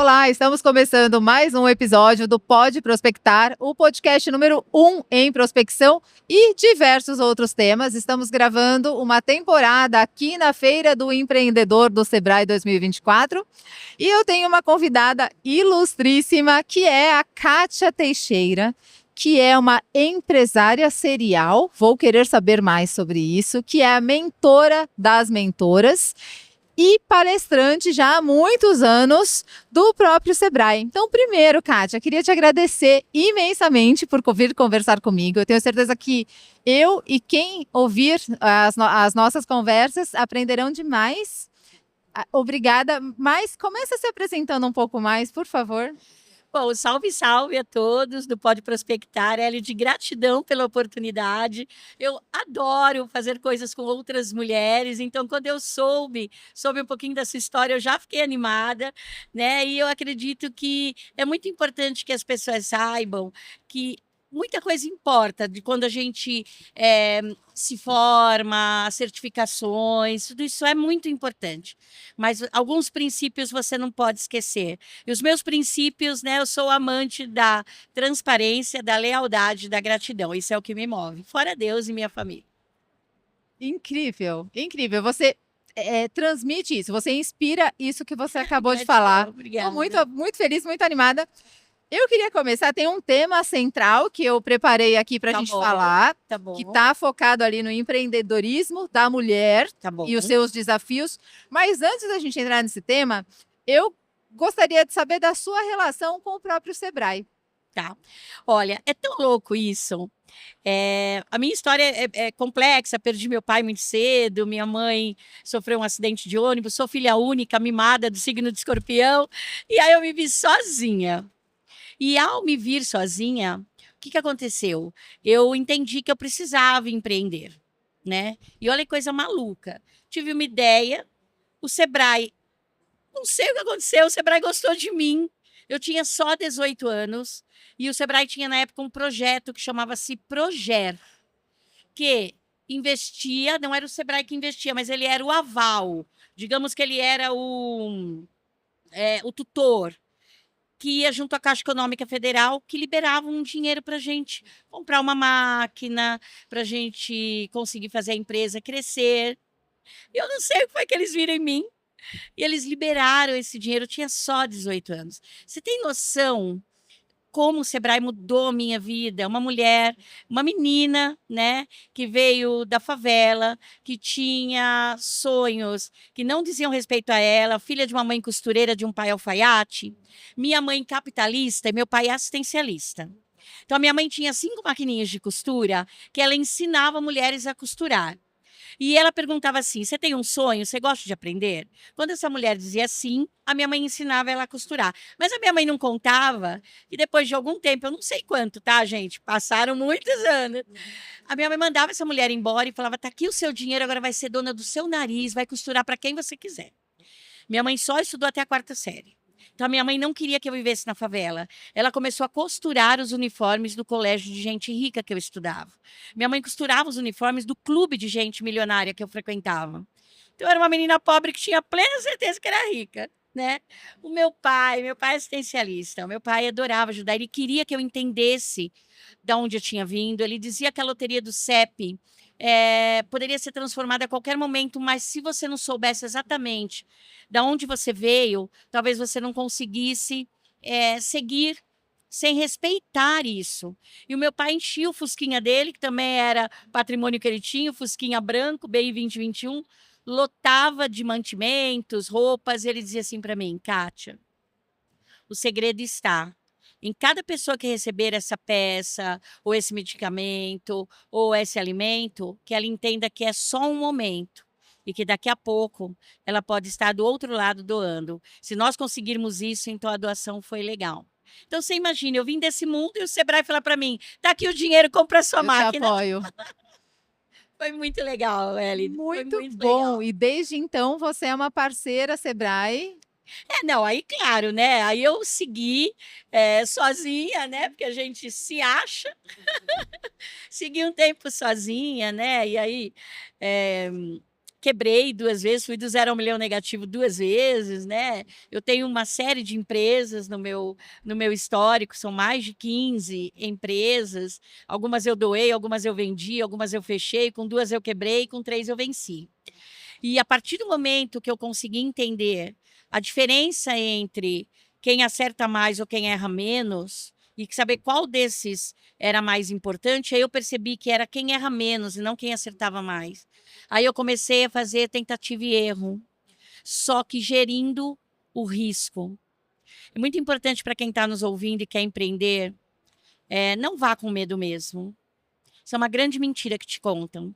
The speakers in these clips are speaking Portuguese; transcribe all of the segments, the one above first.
Olá, estamos começando mais um episódio do Pode Prospectar, o podcast número 1 em prospecção e diversos outros temas. Estamos gravando uma temporada aqui na Feira do Empreendedor do Sebrae 2024 e eu tenho uma convidada ilustríssima que é a Kátia Teixeira, que é uma empresária serial, vou querer saber mais sobre isso, que é a mentora das mentoras e palestrante já há muitos anos do próprio Sebrae. Então, primeiro, Kátia, queria te agradecer imensamente por vir conversar comigo. Eu tenho certeza que eu e quem ouvir as nossas conversas aprenderão demais. Obrigada, mas começa se apresentando um pouco mais, por favor. Bom, salve, salve a todos do Pode Prospectar, Hélio, de gratidão pela oportunidade. Eu adoro fazer coisas com outras mulheres, então quando eu soube um pouquinho dessa história, eu já fiquei animada, né? E eu acredito que é muito importante que as pessoas saibam que muita coisa importa de quando a gente se forma, certificações, tudo isso é muito importante. Mas alguns princípios você não pode esquecer. E os meus princípios, né? Eu sou amante da transparência, da lealdade, da gratidão. Isso é o que me move. Fora Deus e minha família. Incrível, incrível. Você transmite isso, você inspira isso que você acabou de Gratidão, falar. obrigada. Estou muito feliz, muito animada. Eu queria começar, tem um tema central que eu preparei aqui para a gente falar, que está focado ali no empreendedorismo da mulher e os seus desafios. Mas antes da gente entrar nesse tema, eu gostaria de saber da sua relação com o próprio Sebrae. Tá. Olha, é tão louco isso. A minha história é complexa, perdi meu pai muito cedo, minha mãe sofreu um acidente de ônibus, sou filha única, mimada do signo de Escorpião, e aí eu me vi sozinha. E ao me vir sozinha, o que aconteceu? Eu entendi que eu precisava empreender, né? E olha que coisa maluca. Tive uma ideia, o Sebrae, não sei o que aconteceu, o Sebrae gostou de mim. Eu tinha só 18 anos e o Sebrae tinha na época um projeto que chamava-se Proger, que investia, não era o Sebrae que investia, mas ele era o aval. Digamos que ele era o tutor, que ia junto à Caixa Econômica Federal, que liberava um dinheiro para a gente comprar uma máquina, para a gente conseguir fazer a empresa crescer. Eu não sei o que foi que eles viram em mim, e eles liberaram esse dinheiro, eu tinha só 18 anos. Você tem noção como o Sebrae mudou a minha vida? Uma mulher, uma menina, né, que veio da favela, que tinha sonhos que não diziam respeito a ela, filha de uma mãe costureira, de um pai alfaiate, minha mãe capitalista e meu pai assistencialista. Então, a minha mãe tinha 5 maquininhas de costura que ela ensinava mulheres a costurar. E ela perguntava assim: você tem um sonho? Você gosta de aprender? Quando essa mulher dizia sim, a minha mãe ensinava ela a costurar. Mas a minha mãe não contava, e depois de algum tempo, eu não sei quanto, tá, gente? Passaram muitos anos. A minha mãe mandava essa mulher embora e falava: tá aqui o seu dinheiro, agora vai ser dona do seu nariz, vai costurar para quem você quiser. Minha mãe só estudou até a 4ª série. Então, a minha mãe não queria que eu vivesse na favela. Ela começou a costurar os uniformes do colégio de gente rica que eu estudava. Minha mãe costurava os uniformes do clube de gente milionária que eu frequentava. Então, eu era uma menina pobre que tinha plena certeza que era rica, né? O meu pai é assistencialista. O meu pai adorava ajudar. Ele queria que eu entendesse de onde eu tinha vindo. Ele dizia que a loteria do CEP poderia ser transformada a qualquer momento, mas se você não soubesse exatamente de onde você veio, talvez você não conseguisse seguir sem respeitar isso. E o meu pai enchia o Fusquinha dele, que também era patrimônio que ele tinha, o Fusquinha branco, BI 2021, lotava de mantimentos, roupas, e ele dizia assim para mim: Kátia, o segredo está em cada pessoa que receber essa peça, ou esse medicamento, ou esse alimento, que ela entenda que é só um momento e que daqui a pouco ela pode estar do outro lado doando. Se nós conseguirmos isso, então a doação foi legal. Então, você imagina, eu vim desse mundo e o Sebrae fala para mim: tá aqui o dinheiro, compra a sua máquina. Eu te apoio. Foi muito legal, Eli. Muito bom. Legal. E desde então você é uma parceira Sebrae. Não, aí claro, né? Aí eu segui sozinha, né? Porque a gente se acha. Segui um tempo sozinha, né? E aí quebrei 2 vezes, fui do 0 ao 1 milhão negativo 2 vezes, né? Eu tenho uma série de empresas no meu histórico, são mais de 15 empresas. Algumas eu doei, algumas eu vendi, algumas eu fechei, com 2 eu quebrei, com 3 eu venci. E a partir do momento que eu consegui entender a diferença entre quem acerta mais ou quem erra menos, e saber qual desses era mais importante, aí eu percebi que era quem erra menos e não quem acertava mais. Aí eu comecei a fazer tentativa e erro, só que gerindo o risco. É muito importante para quem está nos ouvindo e quer empreender, não vá com medo mesmo. Isso é uma grande mentira que te contam.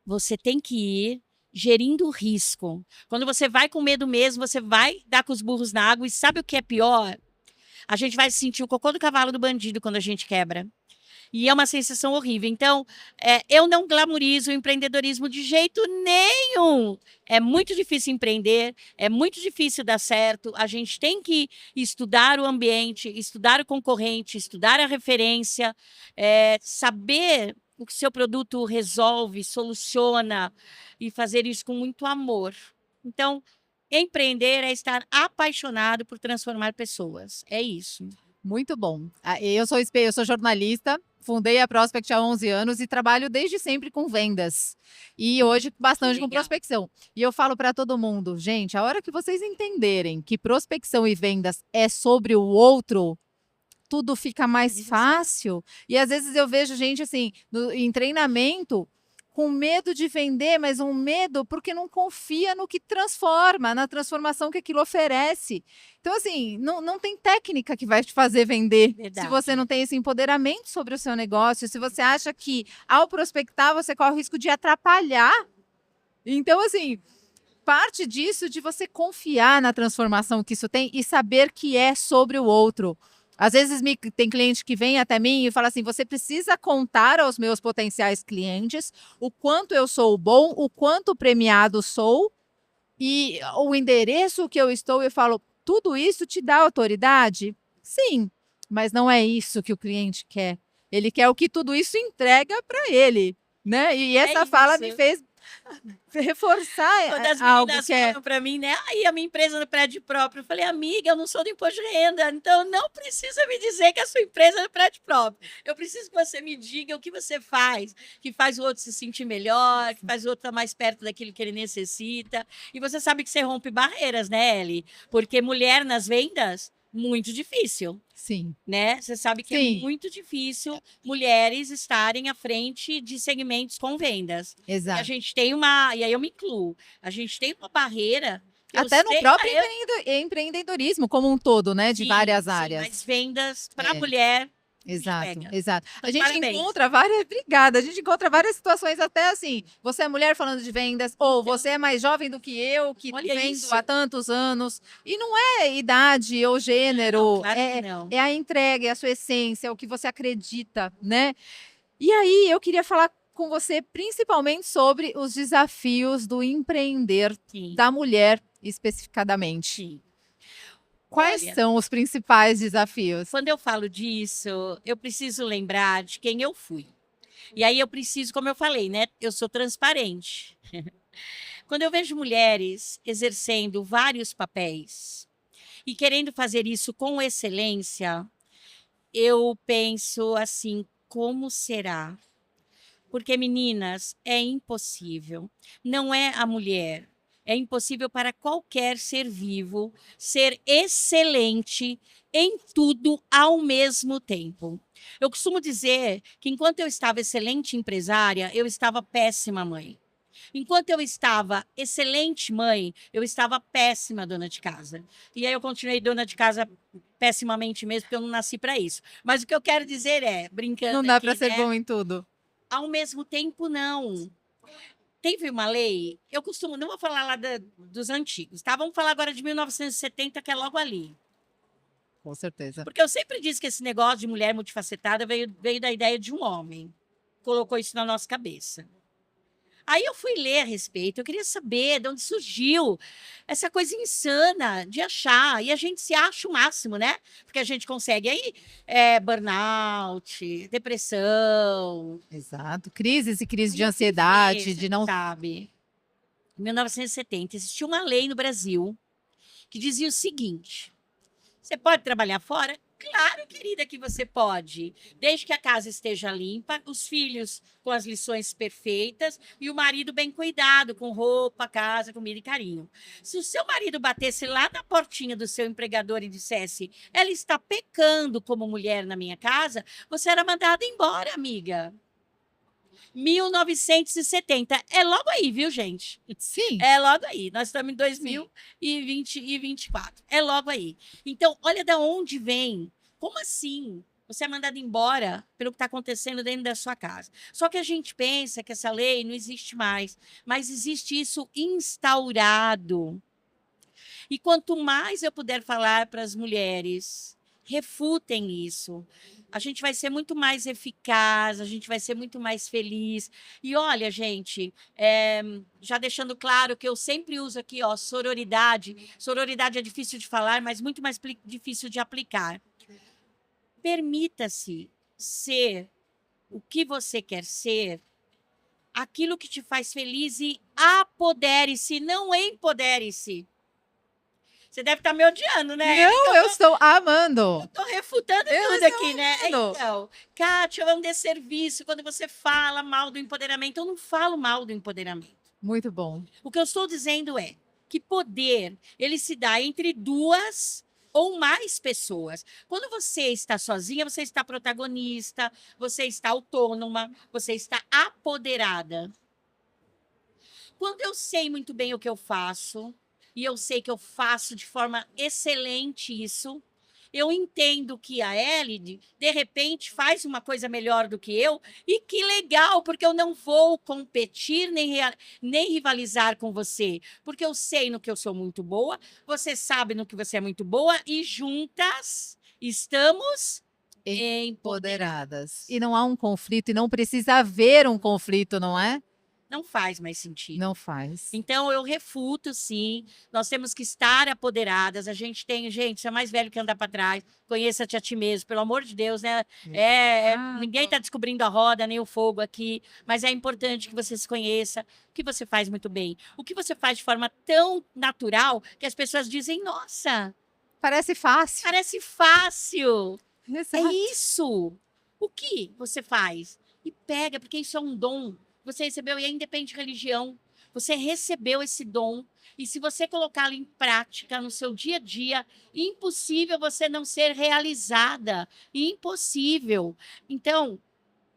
Você tem que ir gerindo o risco. Quando você vai com medo mesmo, você vai dar com os burros na água. E sabe o que é pior? A gente vai sentir o cocô do cavalo do bandido quando a gente quebra. E é uma sensação horrível. Então, eu não glamorizo o empreendedorismo de jeito nenhum. É muito difícil empreender, é muito difícil dar certo. A gente tem que estudar o ambiente, estudar o concorrente, estudar a referência, saber o que seu produto resolve, soluciona e fazer isso com muito amor. Então, empreender é estar apaixonado por transformar pessoas. É isso. Muito bom. Eu sou jornalista, fundei a Prospect há 11 anos e trabalho desde sempre com vendas. E hoje bastante com Legal. prospecção. E eu falo para todo mundo, gente, a hora que vocês entenderem que prospecção e vendas é sobre o outro, tudo fica mais fácil. E às vezes eu vejo gente assim, em treinamento, com medo de vender, mas um medo porque não confia no que transforma, na transformação que aquilo oferece. Então, assim, não tem técnica que vai te fazer vender. Verdade. Se você não tem esse empoderamento sobre o seu negócio, se você acha que ao prospectar você corre o risco de atrapalhar. Então, assim, parte disso de você confiar na transformação que isso tem e saber que é sobre o outro. Às vezes tem cliente que vem até mim e fala assim: você precisa contar aos meus potenciais clientes o quanto eu sou bom, o quanto premiado sou e o endereço que eu estou. Eu falo: tudo isso te dá autoridade? Sim, mas não é isso que o cliente quer. Ele quer o que tudo isso entrega para ele, né? E essa fala me fez reforçar Quando as algo meninas que é. falam para mim, né? Aí a minha empresa no prédio próprio. Eu falei, amiga, eu não sou do imposto de renda, então não precisa me dizer que a sua empresa é no prédio próprio. Eu preciso que você me diga o que você faz, que faz o outro se sentir melhor, que faz o outro estar mais perto daquilo que ele necessita. E você sabe que você rompe barreiras, né, Ellie? Porque mulher nas vendas, muito difícil. Sim. Né? Você sabe que Sim. é muito difícil mulheres estarem à frente de segmentos com vendas. E a Exato. gente tem e aí eu me incluo, a gente tem uma barreira. Até no próprio empreendedorismo como um todo, né? De várias áreas. Mas vendas para mulher. Exato, pega. exato. Então, A gente parabéns. encontra várias. Obrigada. A gente encontra várias situações, até assim. Você é mulher falando de vendas, ou você é mais jovem do que eu, que Olha vendo isso. há tantos anos. E não é idade ou gênero. Não, claro que não. É a entrega, é a sua essência, é o que você acredita, né? E aí, eu queria falar com você principalmente sobre os desafios do empreender Sim. da mulher, especificadamente. Sim. Quais Olha, são os principais desafios? Quando eu falo disso, eu preciso lembrar de quem eu fui. E aí eu preciso, como eu falei, né? Eu sou transparente. Quando eu vejo mulheres exercendo vários papéis e querendo fazer isso com excelência, eu penso assim, como será? Porque, meninas, é impossível. Não é a mulher. É impossível para qualquer ser vivo ser excelente em tudo ao mesmo tempo. Eu costumo dizer que enquanto eu estava excelente empresária, eu estava péssima mãe. Enquanto eu estava excelente mãe, eu estava péssima dona de casa. E aí eu continuei dona de casa pessimamente mesmo, porque eu não nasci para isso. Mas o que eu quero dizer é, brincando Não dá aqui, para ser né? bom em tudo. Ao mesmo tempo, não. Teve uma lei, eu costumo, não vou falar lá dos antigos, tá? Vamos falar agora de 1970, que é logo ali. Com certeza. Porque eu sempre disse que esse negócio de mulher multifacetada veio da ideia de um homem. Colocou isso na nossa cabeça. Aí eu fui ler a respeito, eu queria saber de onde surgiu essa coisa insana de achar, e a gente se acha o máximo, né? Porque a gente consegue aí burnout, depressão, Exato. Crises e crises aí de eu fui ansiedade, ver, de não. sabe? Em 1970 existia uma lei no Brasil que dizia o seguinte: você pode trabalhar fora? Claro, querida, que você pode. Desde que a casa esteja limpa, os filhos com as lições perfeitas e o marido bem cuidado, com roupa, casa, comida e carinho. Se o seu marido batesse lá na portinha do seu empregador e dissesse: ela está pecando como mulher na minha casa, você era mandada embora, amiga. 1970. É logo aí, viu, gente? Sim. É logo aí. Nós estamos em Sim. 2020 e 24. É logo aí. Então, olha da onde vem. Como assim? Você é mandado embora pelo que está acontecendo dentro da sua casa. Só que a gente pensa que essa lei não existe mais, mas existe isso instaurado. E quanto mais eu puder falar para as mulheres, refutem isso. A gente vai ser muito mais eficaz, a gente vai ser muito mais feliz. E olha, gente, já deixando claro que eu sempre uso aqui, ó, sororidade. Sororidade é difícil de falar, mas muito mais difícil de aplicar. Permita-se ser o que você quer ser, aquilo que te faz feliz e apodere-se, não empodere-se. Você deve estar me odiando, né? Não, eu estou amando. Estou refutando Eu tudo estou aqui, né? amando. Então, Kátia, é um desserviço quando você fala mal do empoderamento. Eu não falo mal do empoderamento. Muito bom. O que eu estou dizendo é que poder, ele se dá entre duas ou mais pessoas. Quando você está sozinha, você está protagonista, você está autônoma, você está apoderada. Quando eu sei muito bem o que eu faço, e eu sei que eu faço de forma excelente isso, eu entendo que a Elide, de repente, faz uma coisa melhor do que eu, e que legal, porque eu não vou competir nem rivalizar com você, porque eu sei no que eu sou muito boa, você sabe no que você é muito boa, e juntas estamos Empoderadas. E não há um conflito, e não precisa haver um conflito, não é? Não faz mais sentido. Não faz. Então, eu refuto, sim. Nós temos que estar apoderadas. A gente tem, gente, você é mais velho que andar para trás. Conheça-te a ti mesmo, pelo amor de Deus, né? Ninguém está descobrindo a roda, nem o fogo aqui, mas é importante que você se conheça, o que você faz muito bem. O que você faz de forma tão natural que as pessoas dizem, nossa, Parece fácil. parece fácil. É Exato. isso. O que você faz? E pega, porque isso é um dom. Você recebeu, e é independente de religião. Você recebeu esse dom. E se você colocá-lo em prática no seu dia a dia, impossível você não ser realizada. Impossível. Então,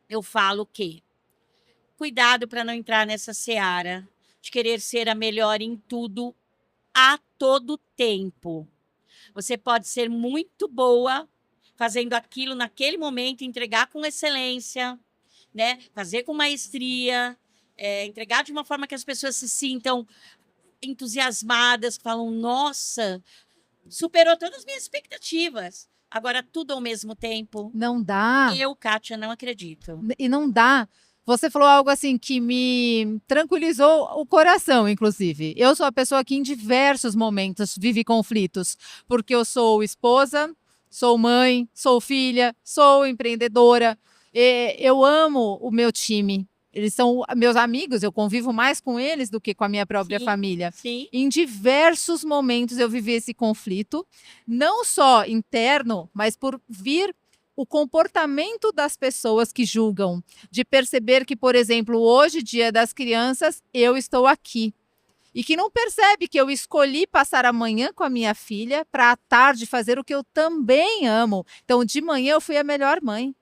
eu falo que cuidado para não entrar nessa seara de querer ser a melhor em tudo a todo tempo. Você pode ser muito boa fazendo aquilo naquele momento, entregar com excelência, né? Fazer com maestria, entregar de uma forma que as pessoas se sintam entusiasmadas, falam, nossa, superou todas as minhas expectativas. Agora, tudo ao mesmo tempo. Não dá. Eu, Kátia, não acredito. E não dá. Você falou algo assim que me tranquilizou o coração, inclusive. Eu sou a pessoa que em diversos momentos vive conflitos, porque eu sou esposa, sou mãe, sou filha, sou empreendedora. Eu amo o meu time. Eles são meus amigos, eu convivo mais com eles do que com a minha própria Sim, família. sim. Em diversos momentos eu vivi esse conflito, não só interno, mas por vir o comportamento das pessoas que julgam, de perceber que, por exemplo, hoje, Dia das Crianças, eu estou aqui. E que não percebe que eu escolhi passar a manhã com a minha filha para à tarde fazer o que eu também amo. Então, de manhã eu fui a melhor mãe.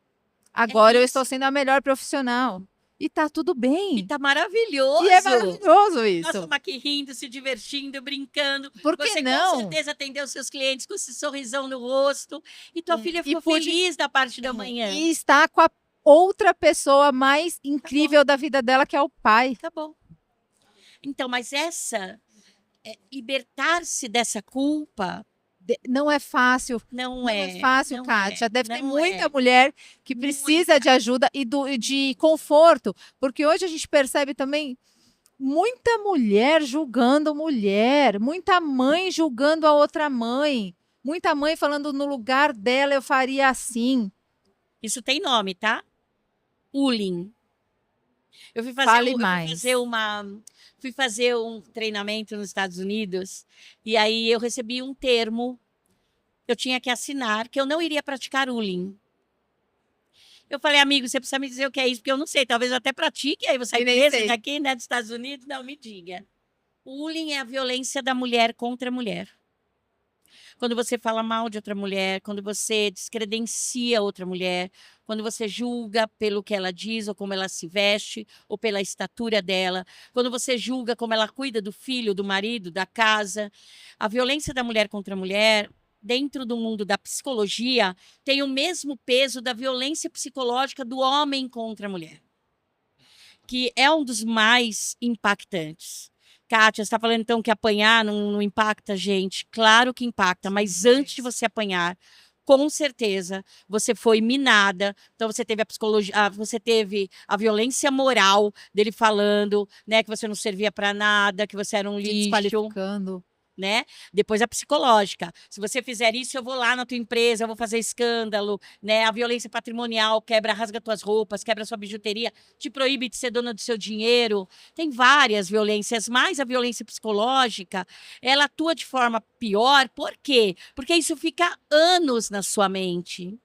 Agora eu estou sendo a melhor profissional. E tá tudo bem. E tá maravilhoso. E é maravilhoso Nós isso. estamos aqui rindo, se divertindo, brincando. Por que Você não? com certeza atendeu seus clientes com esse sorrisão no rosto. E tua filha ficou feliz da parte da manhã. E está com a outra pessoa mais incrível da vida dela, que é o pai. Tá bom. Então, mas libertar-se dessa culpa Não é fácil. não é. É fácil, não Kátia. Deve ter não muita mulher que precisa de ajuda e de conforto. Porque hoje a gente percebe também muita mulher julgando mulher, muita mãe julgando a outra mãe, muita mãe falando no lugar dela eu faria assim. Isso tem nome, tá? Bullying. Eu fui fazer, Fale eu fui mais. fazer fui fazer um treinamento nos Estados Unidos e aí eu recebi um termo, eu tinha que assinar que eu não iria praticar bullying. Eu falei, amigo, você precisa me dizer o que é isso, porque eu não sei, talvez eu até pratique, aí você sai E nem presa sei. aqui, né, dos Estados Unidos, não, me diga. O bullying é a violência da mulher contra a mulher. Quando você fala mal de outra mulher, quando você descredencia outra mulher, quando você julga pelo que ela diz, ou como ela se veste, ou pela estatura dela, quando você julga como ela cuida do filho, do marido, da casa. A violência da mulher contra a mulher, dentro do mundo da psicologia, tem o mesmo peso da violência psicológica do homem contra a mulher, que é um dos mais impactantes. Kátia, você está falando então que apanhar não impacta a gente? Claro que impacta, mas antes de você apanhar, com certeza você foi minada. Então você teve a psicologia, você teve a violência moral dele falando, né, que você não servia para nada, que você era um Te lixo, desqualificando. né? Depois a psicológica. Se você fizer isso, eu vou lá na tua empresa, eu vou fazer escândalo, né? A violência patrimonial quebra, rasga tuas roupas, quebra sua bijuteria, te proíbe de ser dona do seu dinheiro. Tem várias violências, mas a violência psicológica, ela atua de forma pior. Por quê? Porque isso fica anos na sua mente.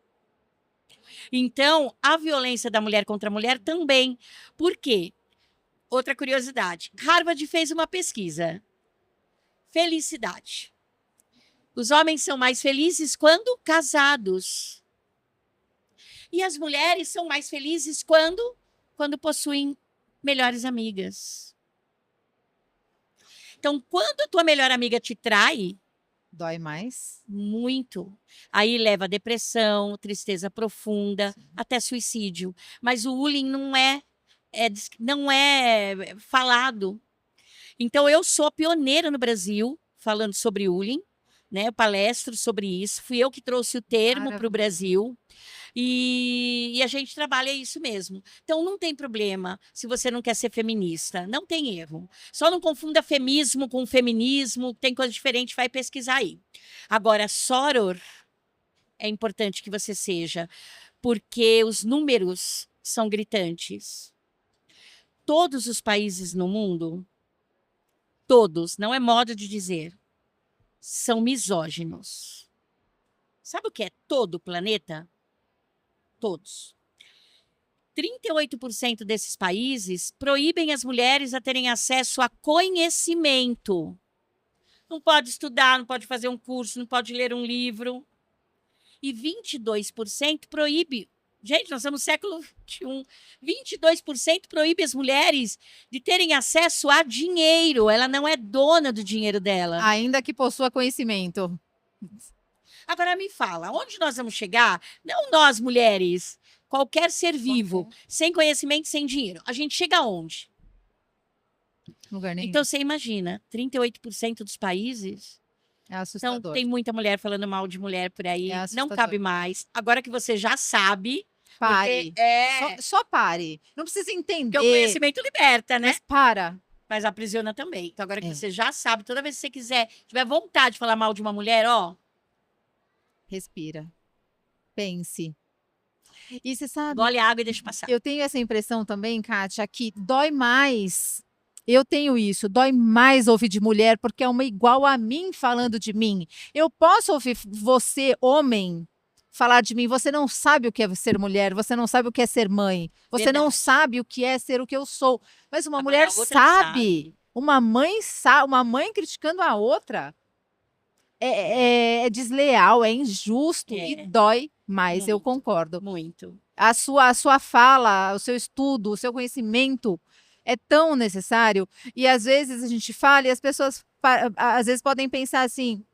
Então, a violência da mulher contra a mulher também. Por quê? Outra curiosidade. Harvard fez uma pesquisa. Felicidade. Os homens são mais felizes quando casados. E as mulheres são mais felizes quando possuem melhores amigas. Então, quando a tua melhor amiga te trai, Dói mais? muito. Aí leva a depressão, tristeza profunda, até suicídio. Mas o bullying não é falado. Então, eu sou pioneira no Brasil falando sobre bullying, né? Eu palestro sobre isso. Fui eu que trouxe o termo para o Brasil. E a gente trabalha isso mesmo. Então, não tem problema se você não quer ser feminista. Não tem erro. Só não confunda feminismo com feminismo. Tem coisa diferente, vai pesquisar aí. Agora, soror é importante que você seja, porque os números são gritantes. Todos os países no mundo, todos, não é modo de dizer, são misóginos. Sabe o que é todo o planeta? Todos. 38% desses países proíbem as mulheres a terem acesso a conhecimento. Não pode estudar, não pode fazer um curso, não pode ler um livro. E 22% proíbe. Gente, nós estamos no século XXI. 22% proíbe as mulheres de terem acesso a dinheiro. Ela não é dona do dinheiro dela. Ainda que possua conhecimento. Agora me fala, onde nós vamos chegar? Não nós, mulheres, qualquer ser vivo, sem conhecimento, sem dinheiro. A gente chega aonde? Lugar nenhum. Então você imagina, 38% dos países. É Então assustador. tem muita mulher falando mal de mulher por aí. É Não assustador. cabe mais. Agora que você já sabe. Pare. Porque Só pare. Não precisa entender. Porque o conhecimento liberta, né? Mas para. Mas aprisiona também. Então agora que É. você já sabe, toda vez que você quiser, tiver vontade de falar mal de uma mulher, ó, Respira. Pense. E você sabe, engole a água e deixa passar. eu tenho essa impressão também, Kátia, que dói mais. Eu tenho isso, dói mais ouvir de mulher, porque é uma igual a mim falando de mim. Eu posso ouvir você, homem, falar de mim. Você não sabe o que é ser mulher, você não sabe o que é ser mãe, você não Verdade. sabe o que é ser o que eu sou. Mas uma Agora, mulher a outra sabe. Uma mãe sabe, uma mãe criticando a outra é desleal, é injusto e É. dói mais, eu Muito. concordo. Muito. A sua fala, o seu estudo, o seu conhecimento é tão necessário. E às vezes a gente fala e as pessoas às vezes podem pensar assim,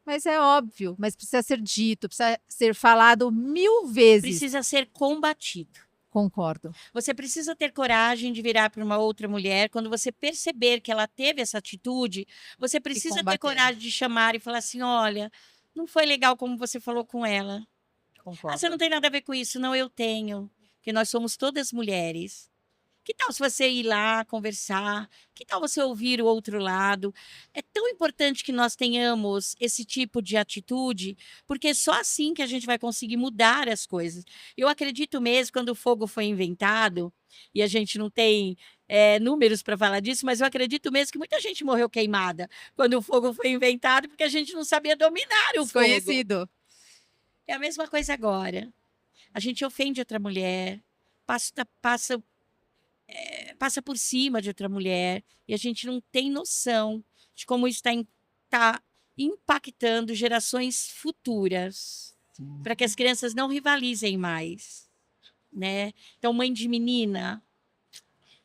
mas é óbvio, mas precisa ser dito, precisa ser falado 1000 vezes. Precisa ser combatido. Concordo. Você precisa ter coragem de virar para uma outra mulher. Quando você perceber que ela teve essa atitude, você precisa ter combater. coragem de chamar e falar assim: olha, não foi legal como você falou com ela. Concordo. Ah, você não tem nada a ver com isso. Não, eu tenho. Porque nós somos todas mulheres. Que tal se você ir lá conversar? Que tal você ouvir o outro lado? É tão importante que nós tenhamos esse tipo de atitude, porque é só assim que a gente vai conseguir mudar as coisas. Eu acredito mesmo, quando o fogo foi inventado, e a gente não tem números para falar disso, mas eu acredito mesmo que muita gente morreu queimada quando o fogo foi inventado, porque a gente não sabia dominar o fogo. Desconhecido. É a mesma coisa agora. A gente ofende outra mulher, passa passa por cima de outra mulher, e a gente não tem noção de como isso tá impactando gerações futuras, para que as crianças não rivalizem mais, né? Então, mãe de menina,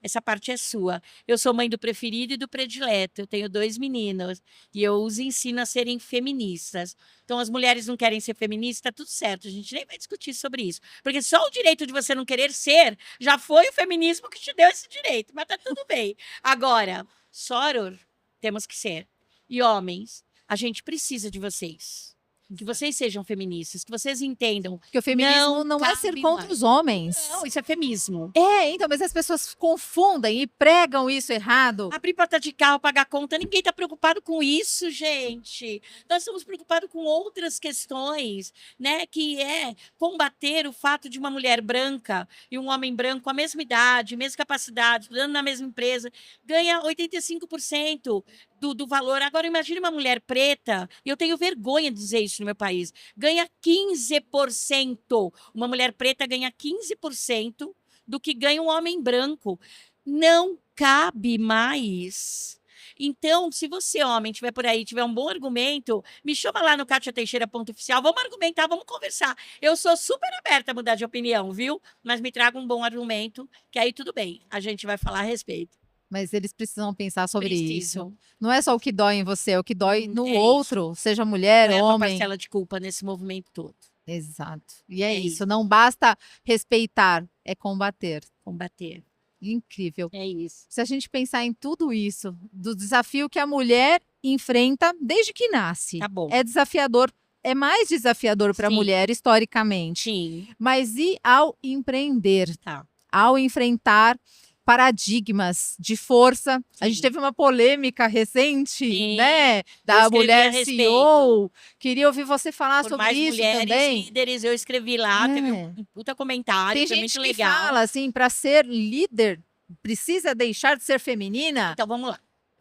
essa parte é sua. Eu sou mãe do preferido e do predileto. Eu tenho 2 meninos e eu os ensino a serem feministas. Então, as mulheres não querem ser feministas, tá tudo certo. A gente nem vai discutir sobre isso. Porque só o direito de você não querer ser já foi o feminismo que te deu esse direito. Mas tá tudo bem. Agora, soror, temos que ser. E homens, a gente precisa de vocês. Que vocês sejam feministas, que vocês entendam. Porque o feminismo não é ser cabe contra mais. os homens. Não, isso é feminismo. Então, mas as pessoas confundem e pregam isso errado. Abrir porta de carro, pagar conta, ninguém está preocupado com isso, gente. Nós estamos preocupados com outras questões, né? Que é combater o fato de uma mulher branca e um homem branco, com a mesma idade, mesma capacidade, estudando na mesma empresa, ganha 85% do valor. Agora, imagine uma mulher preta, e eu tenho vergonha de dizer isso no meu país, ganha 15%. Uma mulher preta ganha 15% do que ganha um homem branco. Não cabe mais. Então, se você, homem, tiver por aí, tiver um bom argumento, me chama lá no katiateixeira.oficial, vamos argumentar, vamos conversar. Eu sou super aberta a mudar de opinião, viu? Mas me traga um bom argumento, que aí tudo bem, a gente vai falar a respeito. Mas eles precisam pensar sobre isso. Precisam. Não é só o que dói em você, é o que dói no É outro, seja mulher, Leva a homem. parcela de culpa nesse movimento todo. Exato. E é É isso. isso. Não basta respeitar, é combater. Combater. Incrível. É isso. Se a gente pensar em tudo isso, do desafio que a mulher enfrenta desde que nasce, Tá bom. é desafiador, é mais desafiador para a Sim. mulher historicamente. Sim. Mas e ao empreender, Tá. ao enfrentar paradigmas de força? A gente Sim. teve uma polêmica recente, Sim. né, Eu da escrevi a mulher respeito. CEO. Queria ouvir você falar Por sobre mais isso mulheres também. líderes, eu escrevi lá, teve um puta comentário, Tem foi gente muito que legal. fala assim, para ser líder precisa deixar de ser feminina. Então vamos lá.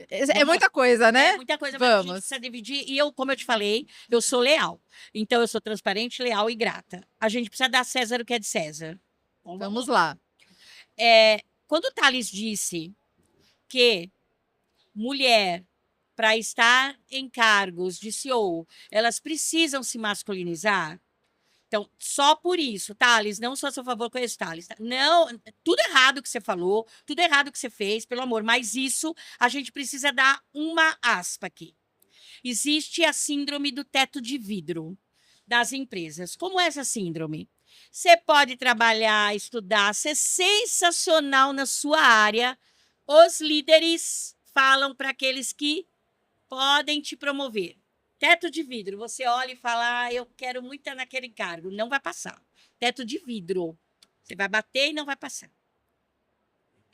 É muita coisa, né? É muita coisa, mas a gente Vamos. precisa dividir. E eu, como eu te falei, eu sou leal. Então eu sou transparente, leal e grata. A gente precisa dar a César o que é de César. Então, Vamos lá. Quando o Thales disse que mulher, para estar em cargos de CEO, elas precisam se masculinizar. Então, só por isso, Thales, não sou a seu favor com esse Thales. Tá? Não, tudo errado que você falou, tudo errado que você fez, pelo amor, mas isso a gente precisa dar uma aspa aqui. Existe a síndrome do teto de vidro das empresas. Como é essa síndrome? Você pode trabalhar, estudar, ser sensacional na sua área. Os líderes falam para aqueles que podem te promover. Teto de vidro, você olha e fala, eu quero muito estar naquele cargo. Não vai passar. Teto de vidro. Você vai bater e não vai passar.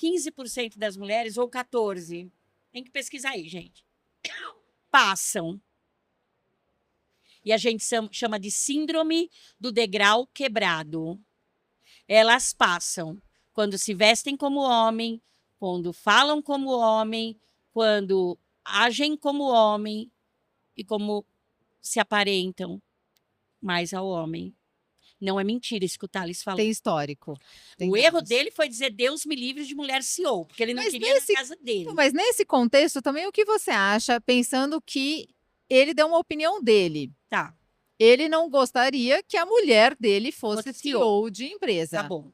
15% das mulheres, ou 14%, tem que pesquisar aí, gente, passam. E a gente chama de síndrome do degrau quebrado. Elas passam quando se vestem como homem, quando falam como homem, quando agem como homem e como se aparentam mais ao homem. Não é mentira isso que o Thales falou. Tem histórico. Tem O erro dados. dele foi dizer Deus me livre de mulher CEO, porque ele não Mas queria na casa dele. Mas nesse contexto também, o que você acha, pensando que ele deu uma opinião dele? Tá, Ele não gostaria que a mulher dele fosse Fosse CEO de empresa. tá bom.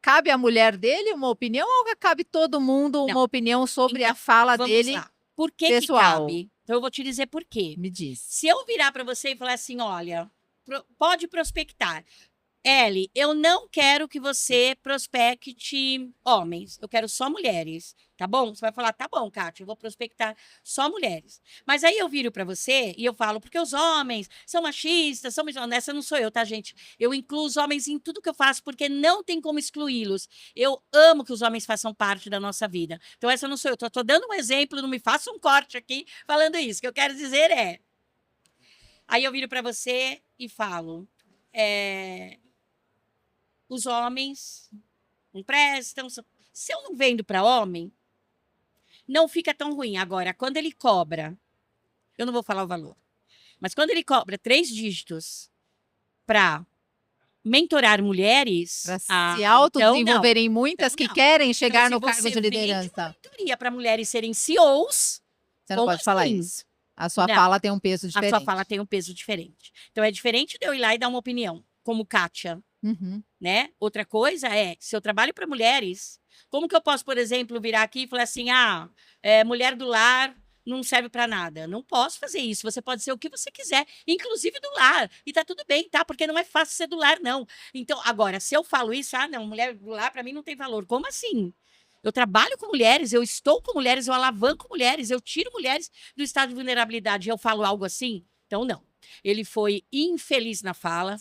Cabe à mulher dele uma opinião ou cabe todo mundo uma Não. opinião sobre Então, a fala Vamos dele? lá. Por que pessoal. que cabe? Então eu vou te dizer por quê. Me diz. Se eu virar para você e falar assim, olha, pode prospectar. Ellie, eu não quero que você prospecte homens, eu quero só mulheres, tá bom? Você vai falar, tá bom, Kátia, eu vou prospectar só mulheres. Mas aí eu viro para você e eu falo, porque os homens são machistas, são misoginos. Essa não sou eu, tá, gente? Eu incluo os homens em tudo que eu faço, porque não tem como excluí-los. Eu amo que os homens façam parte da nossa vida. Então essa não sou eu, tô dando um exemplo, não me faça um corte aqui falando isso. O que eu quero dizer é... Aí eu viro para você e falo... Os homens não prestam. Se eu não vendo para homem, não fica tão ruim. Agora, quando ele cobra, eu não vou falar o valor, mas quando ele cobra 3 dígitos para mentorar mulheres, Para se então não. autodesenvolverem muitas Então, que não. querem Então, chegar se no cargo você de vende uma liderança. mentoria para mulheres serem CEOs, Você não como pode falar assim? isso. A sua Não. fala tem um peso A diferente. sua fala tem um peso diferente. Então, é diferente de eu ir lá e dar uma opinião, como Kátia. Uhum. Né? Outra coisa é, se eu trabalho para mulheres, como que eu posso, por exemplo, virar aqui e falar assim, mulher do lar não serve para nada. Não posso fazer isso. Você pode ser o que você quiser, inclusive do lar. E tá tudo bem, tá? Porque não é fácil ser do lar, não. Então, agora, se eu falo isso, não, mulher do lar para mim não tem valor. Como assim? Eu trabalho com mulheres, eu estou com mulheres, eu alavanco mulheres, eu tiro mulheres do estado de vulnerabilidade. Eu falo algo assim? Então, não. Ele foi infeliz na fala.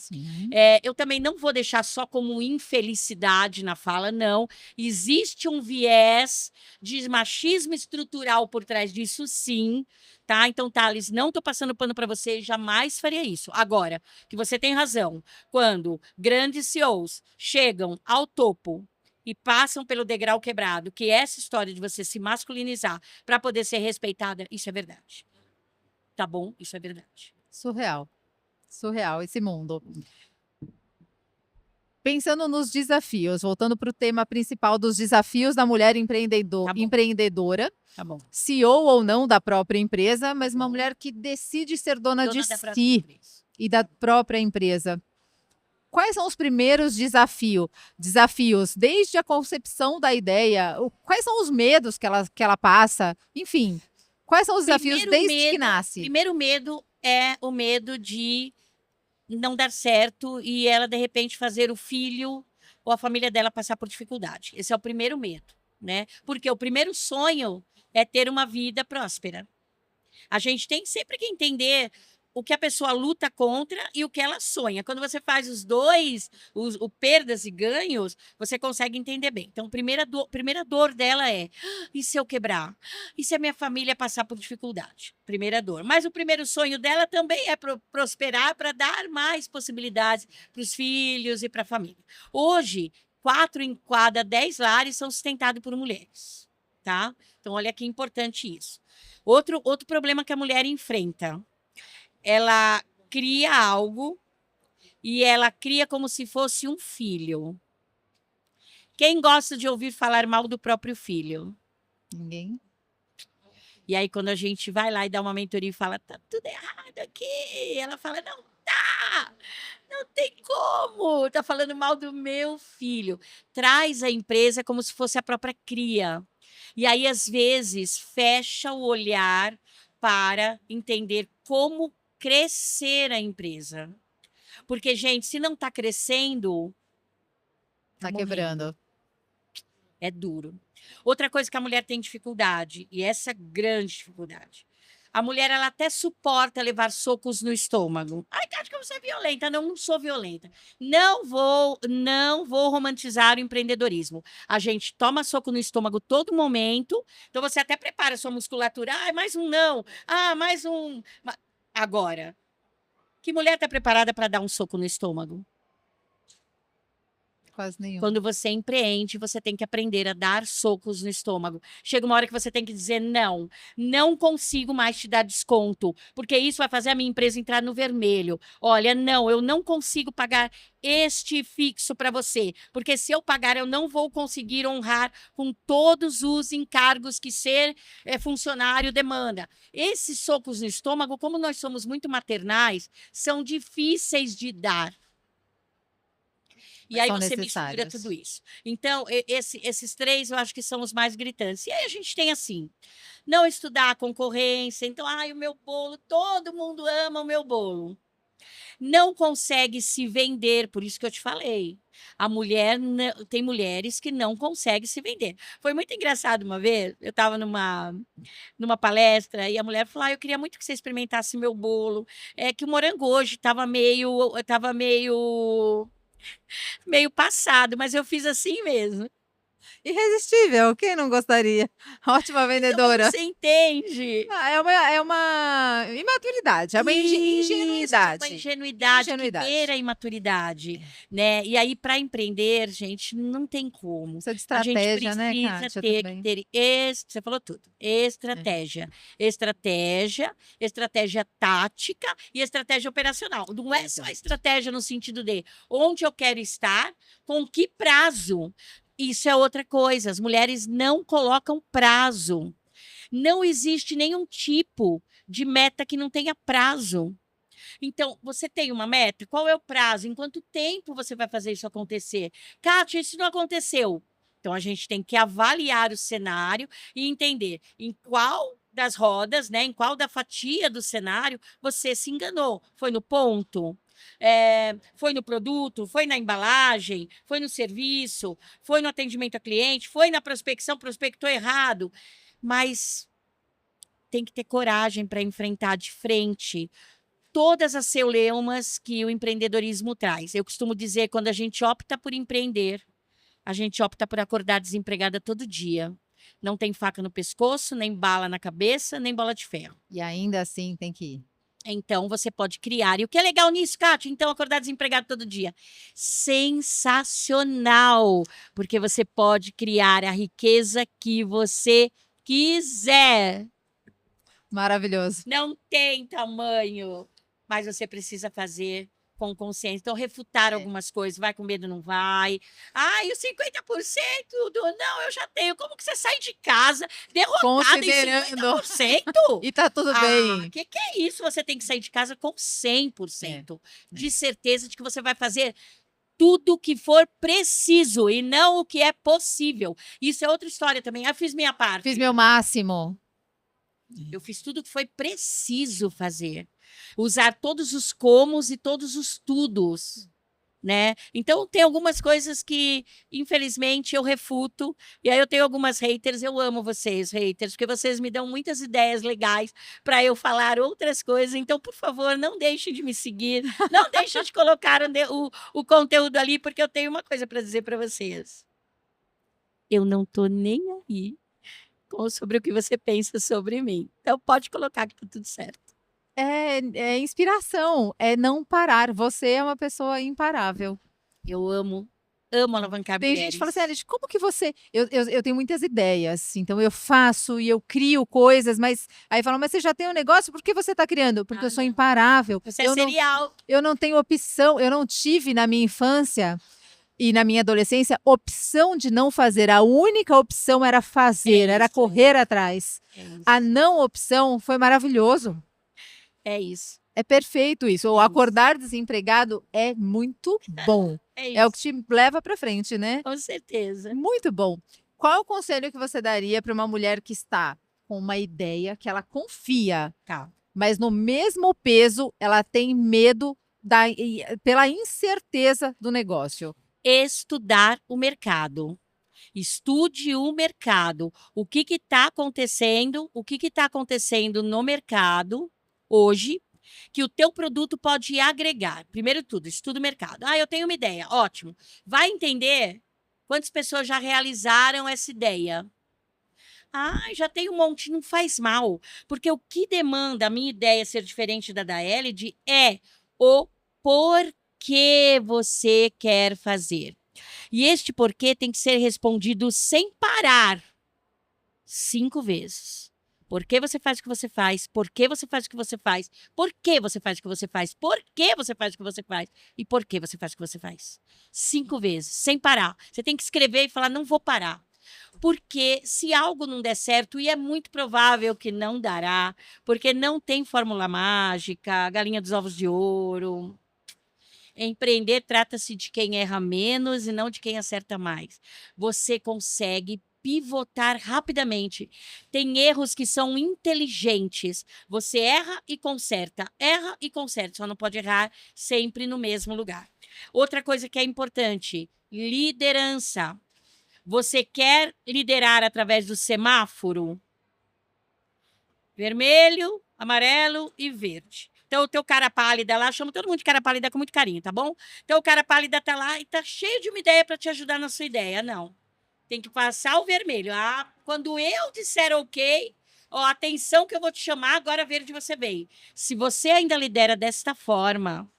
Eu também não vou deixar só como infelicidade na fala, não. Existe um viés de machismo estrutural por trás disso, sim. Tá? Então, Thales, não estou passando pano para você, jamais faria isso. Agora, que você tem razão, quando grandes CEOs chegam ao topo e passam pelo degrau quebrado, que é essa história de você se masculinizar para poder ser respeitada, isso é verdade. Tá bom? Isso é verdade. Surreal. Surreal esse mundo. Pensando nos desafios, voltando para o tema principal dos desafios da mulher empreendedora, Tá bom. CEO ou não da própria empresa, mas uma mulher que decide ser dona de si e da própria empresa. Quais são os primeiros desafios, desde a concepção da ideia? Quais são os medos que ela passa? Enfim, quais são os desafios desde que nasce? Primeiro medo é o medo de não dar certo e ela, de repente, fazer o filho ou a família dela passar por dificuldade. Esse é o primeiro medo, né? Porque o primeiro sonho é ter uma vida próspera. A gente tem sempre que entender o que a pessoa luta contra e o que ela sonha. Quando você faz os dois, o perdas e ganhos, você consegue entender bem. Então, primeira dor dela é: e se eu quebrar? E se a minha família passar por dificuldade? Primeira dor. Mas o primeiro sonho dela também é prosperar para dar mais possibilidades para os filhos e para a família. Hoje, 4 em cada 10 lares são sustentados por mulheres. Tá? Então, olha que importante isso. Outro problema que a mulher enfrenta. Ela cria algo e ela cria como se fosse um filho. Quem gosta de ouvir falar mal do próprio filho? Ninguém. E aí, quando a gente vai lá e dá uma mentoria e fala, tá tudo errado aqui, ela fala, não tá, não tem como, tá falando mal do meu filho. Traz a empresa como se fosse a própria cria. E aí, às vezes, fecha o olhar para entender como crescer a empresa. Porque, gente, se não está crescendo, tá quebrando. É duro. Outra coisa que a mulher tem dificuldade, e essa grande dificuldade, a mulher ela até suporta levar socos no estômago. Ai, Kátia, que você é violenta. Não, não sou violenta. Não vou romantizar o empreendedorismo. A gente toma soco no estômago todo momento, então você até prepara a sua musculatura. Ah, mais um não. Ah, mais um. Agora, que mulher está preparada para dar um soco no estômago? Quase nenhum. Quando você empreende, você tem que aprender a dar socos no estômago. Chega uma hora que você tem que dizer não, não consigo mais te dar desconto, porque isso vai fazer a minha empresa entrar no vermelho. Olha, não, eu não consigo pagar este fixo para você, porque se eu pagar, eu não vou conseguir honrar com todos os encargos que ser funcionário demanda. Esses socos no estômago, como nós somos muito maternais, são difíceis de dar. E aí você mistura tudo isso. Então, esses 3 eu acho que são os mais gritantes. E aí a gente tem assim, não estudar a concorrência. Então, o meu bolo, todo mundo ama o meu bolo. Não consegue se vender, por isso que eu te falei. A mulher, tem mulheres que não conseguem se vender. Foi muito engraçado uma vez, eu estava numa palestra e a mulher falou: eu queria muito que você experimentasse meu bolo. É que o morango hoje estava meio passado, mas eu fiz assim mesmo. Irresistível, quem não gostaria? Ótima Então, mas vendedora. você entende? É uma imaturidade, é uma Isso, uma ingenuidade. ingenuidade que Ingenuidade. beira a imaturidade, né? E aí, para empreender, gente, não tem como. Precisa de A gente estratégia, né, precisa Kátia? ter que Também. ter, você falou tudo, É. estratégia tática e estratégia operacional. Não é só Exato. estratégia no sentido de onde eu quero estar, com que prazo. Isso é outra coisa. As mulheres não colocam prazo. Não existe nenhum tipo de meta que não tenha prazo. Então, você tem uma meta? Qual é o prazo? Em quanto tempo você vai fazer isso acontecer? Kátia, isso não aconteceu. Então, a gente tem que avaliar o cenário e entender em qual das rodas, né, em qual da fatia do cenário você se enganou. Foi no ponto? Foi no produto? Foi na embalagem? Foi no serviço? Foi no atendimento a cliente? Foi na prospecção? Prospectou errado? Mas tem que ter coragem para enfrentar de frente todas as celeumas que o empreendedorismo traz. Eu costumo dizer, quando a gente opta por empreender, a gente opta por acordar desempregada todo dia. Não tem faca no pescoço, nem bala na cabeça, nem bola de ferro. E ainda assim tem que ir. Então, você pode criar. E o que é legal nisso, Kátia? Então, acordar desempregado todo dia. Sensacional! Porque você pode criar a riqueza que você quiser. Maravilhoso. Não tem tamanho, mas você precisa fazer com consciência. Então, refutar É. algumas coisas. Vai com medo, não vai. Ai, os 50% não, eu já tenho. Como que você sai de casa derrotada em Considerando. 50%? E tá tudo Ah, bem. que é isso? Você tem que sair de casa com 100% de certeza de que você vai fazer tudo que for preciso e não o que é possível. Isso é outra história também. Eu fiz minha parte. Fiz meu máximo. Eu fiz tudo o que foi preciso fazer. Usar todos os comos e todos os tudos, né? Então, tem algumas coisas que, infelizmente, eu refuto. E aí eu tenho algumas haters. Eu amo vocês, haters, porque vocês me dão muitas ideias legais para eu falar outras coisas. Então, por favor, não deixem de me seguir. Não deixem de colocar o conteúdo ali, porque eu tenho uma coisa para dizer para vocês. Eu não tô nem aí sobre o que você pensa sobre mim. Então, pode colocar que tá tudo certo. É inspiração, é não parar. Você é uma pessoa imparável. Eu amo alavancar Tem gente mulheres. que fala assim: "Alice, como que você". Eu tenho muitas ideias, então eu faço e eu crio coisas, mas aí falam: "Mas você já tem um negócio, por que você está criando?". Porque eu sou não. imparável. Você é serial. Eu não tenho opção, eu não tive na minha infância e na minha adolescência opção de não fazer. A única opção era fazer, era isso. correr atrás. A não opção foi maravilhoso. É isso. É perfeito isso. O Isso. acordar desempregado é muito bom. É isso. É o que te leva para frente, né? Com certeza. Muito bom. Qual é o conselho que você daria para uma mulher que está com uma ideia que ela confia, Tá. mas no mesmo peso ela tem medo pela incerteza do negócio? Estudar o mercado. Estude o mercado. O que está acontecendo? O que está acontecendo no mercado hoje que o teu produto pode agregar? Primeiro tudo, estuda o mercado. Ah, eu tenho uma ideia. Ótimo. Vai entender quantas pessoas já realizaram essa ideia. Ah, já tem um monte, não faz mal. Porque o que demanda a minha ideia ser diferente da Elid é o porquê você quer fazer. E este porquê tem que ser respondido sem parar 5 vezes. Por que você faz o que você faz? Por que você faz o que você faz? Por que você faz o que você faz? Por que você faz o que você faz? E por que você faz o que você faz? 5 vezes, sem parar. Você tem que escrever e falar, não vou parar. Porque se algo não der certo, e é muito provável que não dará, porque não tem fórmula mágica, galinha dos ovos de ouro. Empreender trata-se de quem erra menos e não de quem acerta mais. Você consegue pivotar rapidamente. Tem erros que são inteligentes. Você erra e conserta, só não pode errar sempre no mesmo lugar. Outra coisa que é importante, liderança. Você quer liderar através do semáforo? Vermelho, amarelo e verde. Então, o teu cara pálida lá, chamo todo mundo de cara pálida com muito carinho, tá bom? Então, o cara pálida tá lá e tá cheio de uma ideia para te ajudar na sua ideia. Não. Tem que passar o vermelho. Ah, quando eu disser ok, ó, atenção que eu vou te chamar, agora verde você vem. Se você ainda lidera desta forma,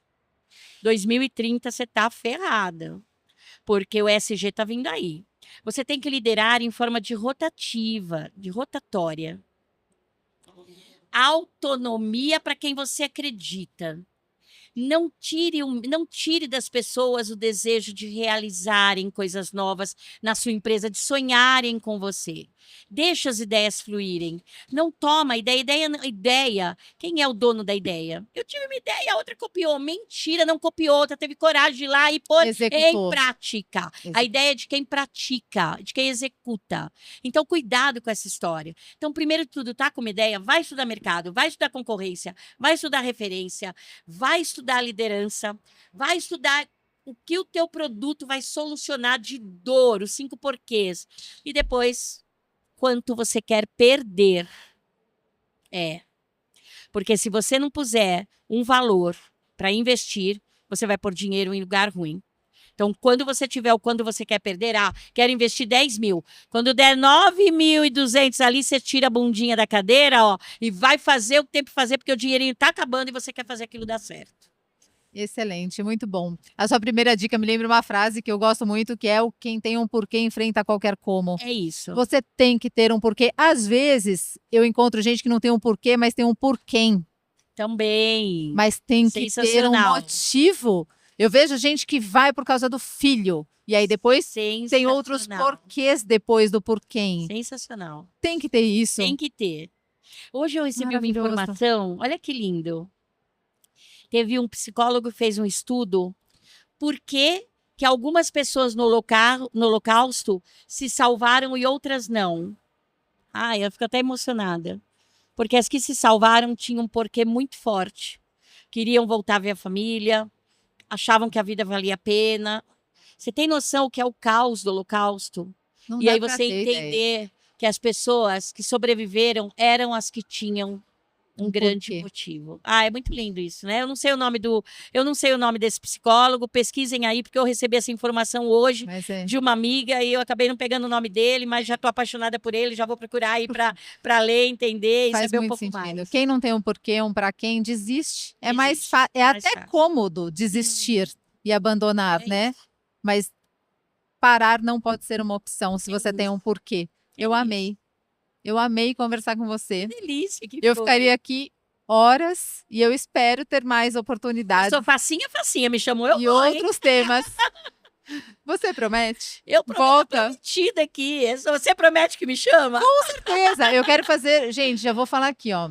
2030 você tá ferrada. Porque o ESG tá vindo aí. Você tem que liderar em forma de rotativa, de rotatória. Autonomia para quem você acredita. Não tire das pessoas o desejo de realizarem coisas novas na sua empresa, de sonharem com você. Deixa as ideias fluírem. Não toma ideia. Quem é o dono da ideia? Eu tive uma ideia, a outra copiou. Mentira, não copiou. Outra teve coragem de ir lá e pôr em prática. A ideia é de quem pratica, de quem executa. Então, cuidado com essa história. Então, primeiro de tudo, tá com uma ideia? Vai estudar mercado, vai estudar concorrência, vai estudar referência, vai estudar liderança, vai estudar o que o teu produto vai solucionar de dor, os 5 porquês. E depois, quanto você quer perder. Porque se você não puser um valor para investir, você vai pôr dinheiro em lugar ruim. Então, quando você tiver o quando você quer perder, quero investir 10 mil. Quando der 9.200 ali, você tira a bundinha da cadeira, ó, e vai fazer o que tem para fazer, porque o dinheirinho está acabando e você quer fazer aquilo dar certo. Excelente, muito bom. A sua primeira dica me lembra uma frase que eu gosto muito, que é o quem tem um porquê enfrenta qualquer como. É isso. Você tem que ter um porquê. Às vezes, eu encontro gente que não tem um porquê, mas tem um porquém. Também. Mas tem que ter um motivo. Eu vejo gente que vai por causa do filho. E aí depois tem outros porquês depois do porquê. Sensacional. Tem que ter isso. Tem que ter. Hoje eu recebi uma informação, olha que lindo. Teve um psicólogo que fez um estudo por que algumas pessoas no Holocausto se salvaram e outras não. Eu fico até emocionada. Porque as que se salvaram tinham um porquê muito forte. Queriam voltar a ver a família, achavam que a vida valia a pena. Você tem noção o que é o caos do Holocausto? Não e aí você entender que as pessoas que sobreviveram eram as que tinham um grande motivo. É muito lindo isso, né? Eu não sei o nome desse psicólogo, pesquisem aí, porque eu recebi essa informação hoje de uma amiga e eu acabei não pegando o nome dele, mas já estou apaixonada por ele, já vou procurar aí para ler, entender e saber um pouco mais. Quem não tem um porquê, um para quem, desiste. É mais fácil, é até cômodo desistir e abandonar, né? Isso. Mas parar não pode ser uma opção se você tem um porquê. Eu amei. Eu amei conversar com você. Que delícia. Eu ficaria aqui horas e eu espero ter mais oportunidades. Eu sou facinha, me chamou, eu e vou, outros temas. Você promete? Eu prometo, volta. Prometida aqui. Você promete que me chama? Com certeza. Eu quero fazer... Gente, já vou falar aqui, ó.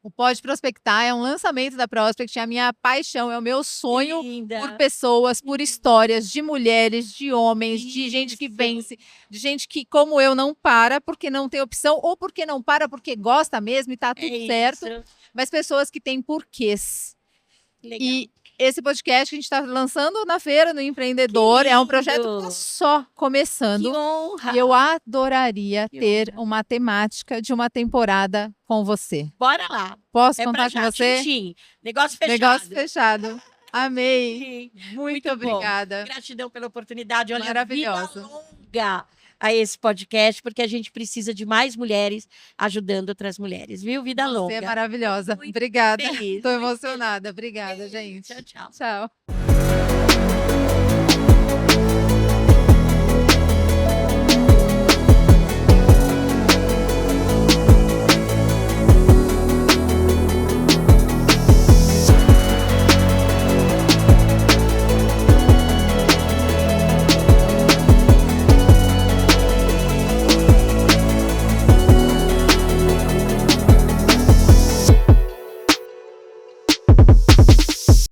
O Pode Prospectar é um lançamento da Prospect, é a minha paixão, é o meu sonho por pessoas, por histórias de mulheres, de homens, de gente que vence, de gente que, como eu, não para porque não tem opção, ou porque não para porque gosta mesmo e tá tudo certo, mas pessoas que têm porquês. Legal. E esse podcast que a gente está lançando na Feira do Empreendedor é um projeto que está só começando. Que honra! E eu adoraria ter uma temática de uma temporada com você. Bora lá. Posso contar com você? Tchim. Negócio fechado. Negócio fechado. Amei. Muito obrigada. Gratidão pela oportunidade. Olha, maravilhosa. Vida longa a esse podcast, porque a gente precisa de mais mulheres ajudando outras mulheres, viu? Vida longa. Você é maravilhosa. Obrigada. Feliz. Estou emocionada. Obrigada, gente. Tchau, tchau. Tchau.